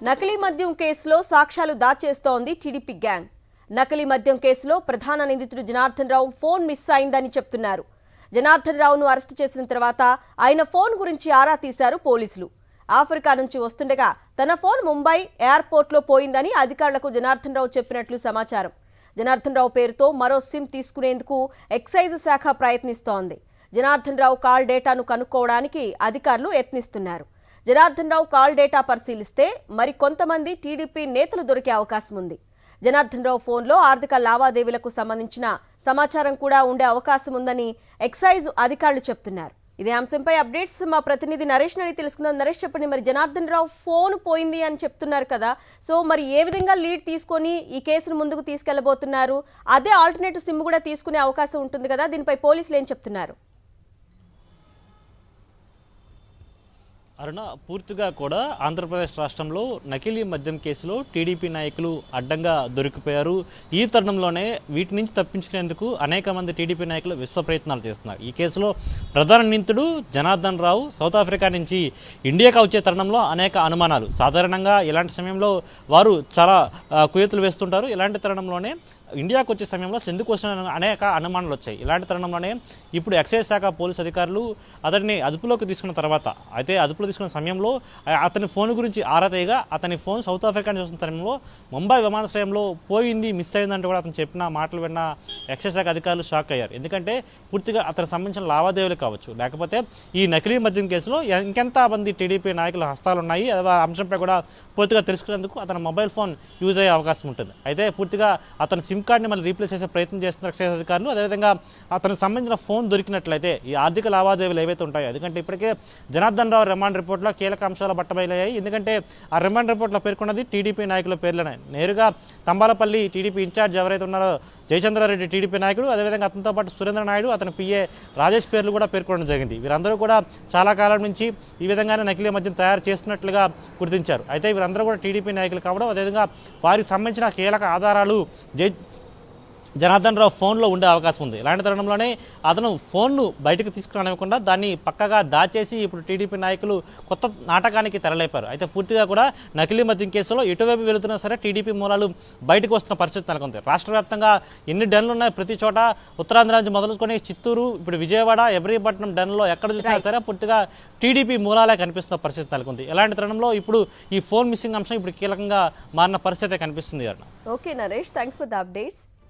నకిలీ మద్యం కేసులో సాక్ష్యాలు దాచేస్తోంది టీడీపీ గ్యాంగ్. నకిలీ మద్యం కేసులో ప్రధాన నిందితుడు జనార్దన్ రావు ఫోన్ మిస్ అయిందని చెప్తున్నారు. జనార్దన్ రావును అరెస్టు చేసిన తర్వాత ఆయన ఫోన్ గురించి ఆరా తీశారు పోలీసులు. ఆఫ్రికా నుంచి వస్తుండగా తన ఫోన్ ముంబై ఎయిర్పోర్ట్లో పోయిందని అధికారులకు జనార్దన్ రావు చెప్పినట్లు సమాచారం. జనార్దన్ రావు పేరుతో మరో సిమ్ తీసుకునేందుకు ఎక్సైజ్ శాఖ ప్రయత్నిస్తోంది. జనార్దన్ రావు కాల్ డేటాను కనుక్కోవడానికి అధికారులు యత్నిస్తున్నారు. జనార్దన్ రావు కాల్ డేటా పరిశీలిస్తే మరి కొంతమంది టీడీపీ నేతలు దొరికే అవకాశం ఉంది. జనార్దన్ రావు ఫోన్లో ఆర్థిక లావాదేవీలకు సంబంధించిన సమాచారం కూడా ఉండే అవకాశం ఉందని ఎక్సైజ్ అధికారులు చెప్తున్నారు. ఇదే అంశంపై అప్డేట్స్ మా ప్రతినిధి నరేష్ అడిగి తెలుసుకుందాం. నరేష్, చెప్పండి, మరి జనార్దన్ రావు ఫోన్ పోయింది అని చెప్తున్నారు కదా, సో మరి ఏ విధంగా లీడ్ తీసుకొని ఈ కేసును ముందుకు తీసుకెళ్లబోతున్నారు? అదే ఆల్టర్నేటివ్ సిమ్ కూడా తీసుకునే అవకాశం ఉంటుంది కదా, దీనిపై పోలీసులు ఏం చెప్తున్నారు? అరుణ, పూర్తిగా కూడా ఆంధ్రప్రదేశ్ రాష్ట్రంలో నకిలీ మద్యం కేసులో టీడీపీ నాయకులు అడ్డంగా దొరికిపోయారు. ఈ తరుణంలోనే వీటి నుంచి తప్పించుకునేందుకు అనేక మంది టీడీపీ నాయకులు విశ్వ ప్రయత్నాలు చేస్తున్నారు. ఈ కేసులో ప్రధాన నిందితుడు జనార్దన్ రావు సౌత్ ఆఫ్రికా నుంచి ఇండియాకు వచ్చే తరుణంలో అనేక అనుమానాలు. సాధారణంగా ఇలాంటి సమయంలో వారు చాలా కుయతులు వేస్తుంటారు. ఇలాంటి తరుణంలోనే ఇండియాకు వచ్చే సమయంలో ఎందుకు వచ్చిన అనేక అనుమానాలు వచ్చాయి. ఇలాంటి తరుణంలోనే ఇప్పుడు ఎక్సైజ్ శాఖ పోలీసు అధికారులు అతన్ని అదుపులోకి తీసుకున్న తర్వాత, అయితే అదుపులో తీసుకున్న సమయంలో అతని ఫోన్ గురించి ఆరా తీయగా అతని ఫోన్ సౌత్ ఆఫ్రికా నుంచి వస్తున్న సమయంలో ముంబై విమానాశ్రయంలో పోయింది, మిస్ అయిందంటే కూడా అతను చెప్పిన మాటలు విన్న ఎక్సైజ్ శాఖ అధికారులు షాక్ అయ్యారు. ఎందుకంటే పూర్తిగా అతనికి సంబంధించిన లావాదేవీలు కావచ్చు, లేకపోతే ఈ నకిలీ మద్యం కేసులో ఇంకెంత మంది టీడీపీ నాయకుల హస్తాలు ఉన్నాయి, ఆ అంశంపై కూడా పూర్తిగా తెలుసుకునేందుకు అతని మొబైల్ ఫోన్ యూజ్ అయ్యే అవకాశం ఉంటుంది. అయితే పూర్తిగా అతని సిమ్ కార్డ్ని మళ్ళీ రీప్లేస్ చేసే ప్రయత్నం చేస్తున్నారు ఎక్సైజ్ అధికారులు. అదేవిధంగా అతనికి సంబంధించిన ఫోన్ దొరికినట్లయితే ఈ ఆర్థిక లావాదేవీలు ఏవైతే ఉంటాయో, ఎందుకంటే ఇప్పటికే జనార్దన్ రావు రిమాండ్ రిపోర్ట్లో కీలక అంశాలు బట్టబయలయ్యాయి. ఎందుకంటే ఆ రిమాండ్ రిపోర్ట్లో పేర్కొన్నది టీడీపీ నాయకుల పేర్లనే. నేరుగా తంబాలపల్లి టీడీపీ ఇన్ఛార్జ్ ఎవరైతే ఉన్నారో జయచంద్రారెడ్డి టీడీపీ నాయకుడు, అదేవిధంగా అతనితో పాటు సురేంద్ర నాయుడు, అతని పిఏ రాజేష్ పేర్లు కూడా పేర్కొనడం జరిగింది. వీరందరూ కూడా చాలా కాలం నుంచి ఈ విధంగానే నకిలీ మద్యం తయారు చేస్తున్నట్లుగా గుర్తించారు. అయితే వీరందరూ కూడా టీడీపీ నాయకులు కావడం, అదేవిధంగా వారికి సంబంధించిన కీలక ఆధారాలు జనార్దన్ రావు ఫోన్లో ఉండే అవకాశం ఉంది. ఇలాంటి తరుణంలోనే అతను ఫోన్ను బయటకు తీసుకురానివ్వకుండా దాన్ని పక్కగా దాచేసి ఇప్పుడు టీడీపీ నాయకులు కొత్త నాటకానికి తెరలేపారు. అయితే పూర్తిగా కూడా నకిలీ మద్యం కేసులో ఎటువైపు వెళుతున్నా సరే టీడీపీ మూలాలు బయటకు వస్తున్న పరిస్థితి నెలకొంది. రాష్ట్ర వ్యాప్తంగా ఎన్ని డన్లు ఉన్నాయి, ప్రతి చోట ఉత్తరాంధ్ర నుంచి మొదలుకొని చిత్తూరు, ఇప్పుడు విజయవాడ, ఎబ్రహీపట్నం డన్లో ఎక్కడ చూసినా సరే పూర్తిగా టీడీపీ మూలాలే కనిపిస్తున్న పరిస్థితి నెలకొంది. ఇలాంటి తరుణంలో ఇప్పుడు ఈ ఫోన్ మిస్సింగ్ అంశం ఇప్పుడు కీలకంగా మారిన పరిస్థితి కనిపిస్తుంది. Okay Naresh, thanks for the updates.